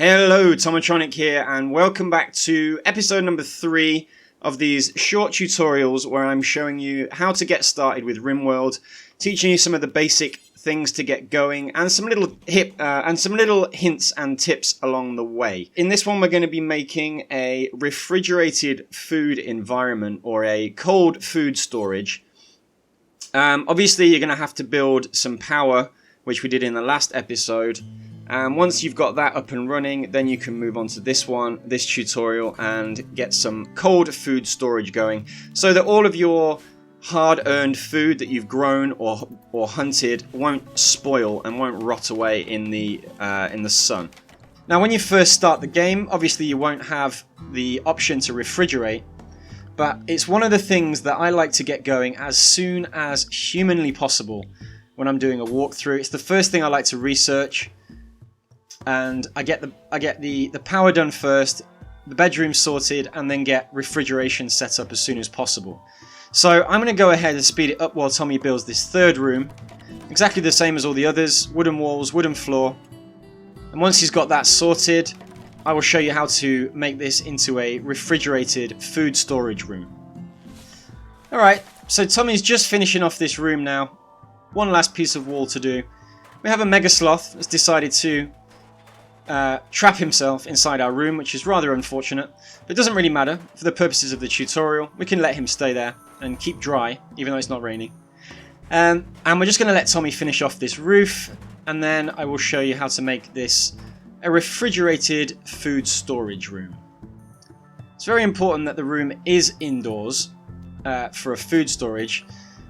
Hello, Tomatronic here, and welcome back to episode number 3 of these short tutorials where I'm showing you how to get started with Rimworld, teaching you some of the basic things to get going, and some little hints and tips along the way. In this one, we're going to be making a refrigerated food environment, or a cold food storage. Obviously, you're going to have to build some power, which we did in the last episode. And once you've got that up and running, then you can move on to this tutorial, and get some cold food storage going, so that all of your hard-earned food that you've grown or hunted won't spoil and won't rot away in the sun. Now, when you first start the game, obviously you won't have the option to refrigerate, but it's one of the things that I like to get going as soon as humanly possible when I'm doing a walkthrough. It's the first thing I like to research. And I get the power done first, the bedroom sorted, and then get refrigeration set up as soon as possible. So I'm going to go ahead and speed it up while Tommy builds this third room. Exactly the same as all the others, wooden walls, wooden floor. And once he's got that sorted, I will show you how to make this into a refrigerated food storage room. Alright, so Tommy's just finishing off this room now. One last piece of wall to do. We have a mega sloth that's decided to trap himself inside our room, which is rather unfortunate, but it doesn't really matter. For the purposes of the tutorial, we can let him stay there and keep dry, even though it's not raining. And we're just going to let Tommy finish off this roof, and then I will show you how to make this a refrigerated food storage room. It's very important that the room is indoors for a food storage,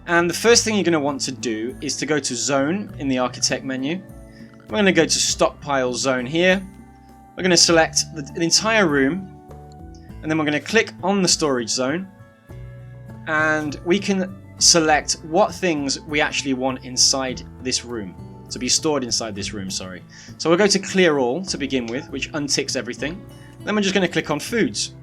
and the first thing you're going to want to do is to go to Zone in the Architect menu. We're going to go to Stockpile Zone here. We're going to select the entire room, and then we're going to click on the storage zone, and we can select what things we actually want inside this room, to be stored inside this room, sorry. So we'll go to Clear All to begin with, which unticks everything. Then we're just going to click on Foods.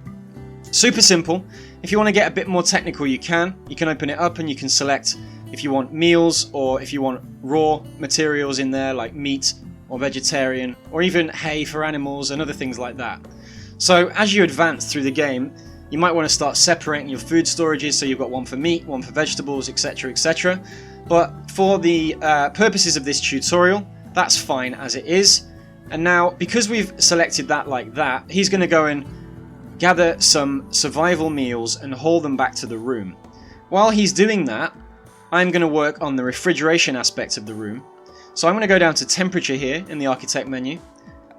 Super simple. If you want to get a bit more technical, you can open it up and you can select if you want meals, or if you want raw materials in there like meat or vegetarian, or even hay for animals and other things like that. So as you advance through the game, you might want to start separating your food storages, so you've got one for meat, one for vegetables, etc, etc. But for the purposes of this tutorial, that's fine as it is. And now, because we've selected that like that, he's going to go and gather some survival meals and haul them back to the room. While he's doing that, I'm going to work on the refrigeration aspect of the room. So I'm going to go down to temperature here in the Architect menu,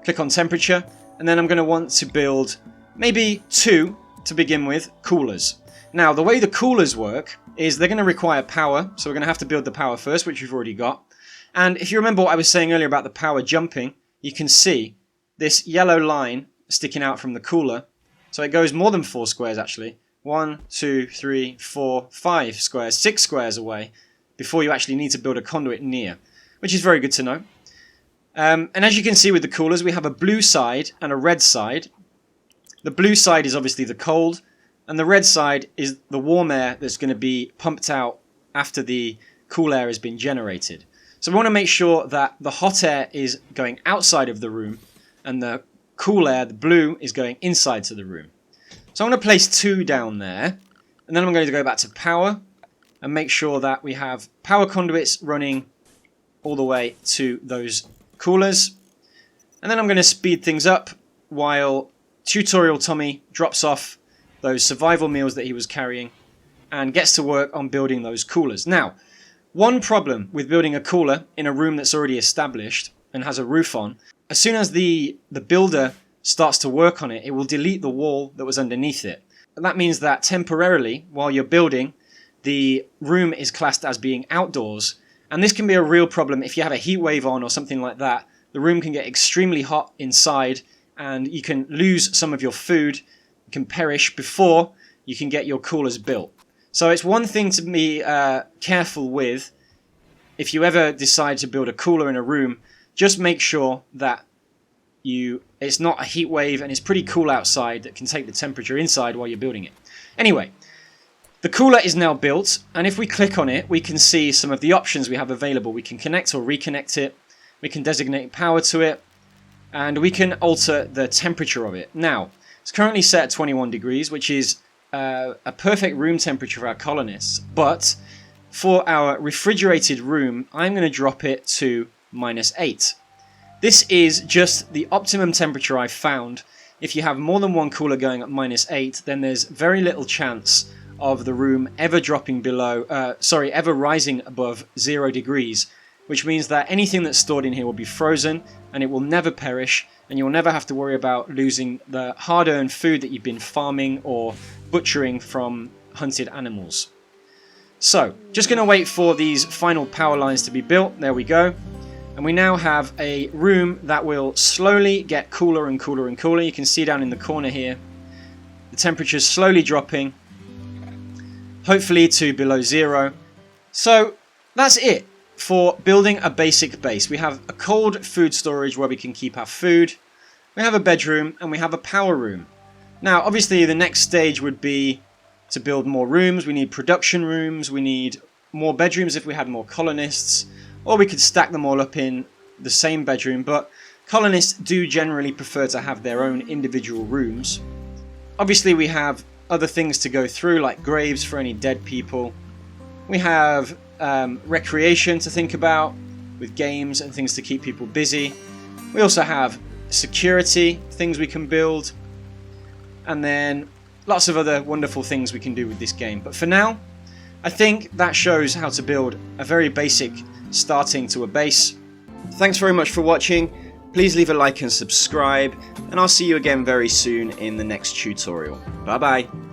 click on temperature, and then I'm going to want to build maybe 2 to begin with coolers. Now, the way the coolers work is they're going to require power, so we're going to have to build the power first, which we've already got. And if you remember what I was saying earlier about the power jumping, you can see this yellow line sticking out from the cooler. So it goes more than 4 squares actually. 1, 2, 3, 4, 5 squares, 6 squares away before you actually need to build a conduit near, which is very good to know. And as you can see with the coolers, we have a blue side and a red side. The blue side is obviously the cold, and the red side is the warm air that's going to be pumped out after the cool air has been generated. So we want to make sure that the hot air is going outside of the room, and the cool air, the blue, is going inside to the room. So I'm going to place 2 down there, and then I'm going to go back to power and make sure that we have power conduits running all the way to those coolers. And then I'm going to speed things up while Tutorial Tommy drops off those survival meals that he was carrying and gets to work on building those coolers. Now, one problem with building a cooler in a room that's already established and has a roof on, as soon as the builder starts to work on it, it will delete the wall that was underneath it. And that means that temporarily, while you're building, the room is classed as being outdoors. And this can be a real problem if you have a heat wave on or something like that. The room can get extremely hot inside, and you can lose some of your food, you can perish before you can get your coolers built. So it's one thing to be careful with. If you ever decide to build a cooler in a room, just make sure that it's not a heat wave and it's pretty cool outside that can take the temperature inside while you're building it. Anyway, the cooler is now built, and if we click on it, we can see some of the options we have available. We can connect or reconnect it, we can designate power to it, and we can alter the temperature of it. Now, it's currently set at 21 degrees, which is a perfect room temperature for our colonists, but for our refrigerated room, I'm going to drop it to -8. This is just the optimum temperature I've found. If you have more than one cooler going at -8, then there's very little chance of the room ever dropping below, ever rising above 0 degrees, which means that anything that's stored in here will be frozen and it will never perish, and you'll never have to worry about losing the hard-earned food that you've been farming or butchering from hunted animals. So, just going to wait for these final power lines to be built. There we go. And we now have a room that will slowly get cooler and cooler and cooler. You can see down in the corner here, the temperature's slowly dropping, hopefully to below 0. So, that's it for building a basic base. We have a cold food storage where we can keep our food, we have a bedroom, and we have a power room. Now, obviously, the next stage would be to build more rooms. We need production rooms, we need more bedrooms if we had more colonists, or we could stack them all up in the same bedroom, but colonists do generally prefer to have their own individual rooms. Obviously, we have other things to go through, like graves for any dead people. We have recreation to think about, with games and things to keep people busy. We also have security, things we can build, and then lots of other wonderful things we can do with this game. But for now, I think that shows how to build a very basic starting to a base. Thanks very much for watching. Please leave a like and subscribe, and I'll see you again very soon in the next tutorial. Bye bye.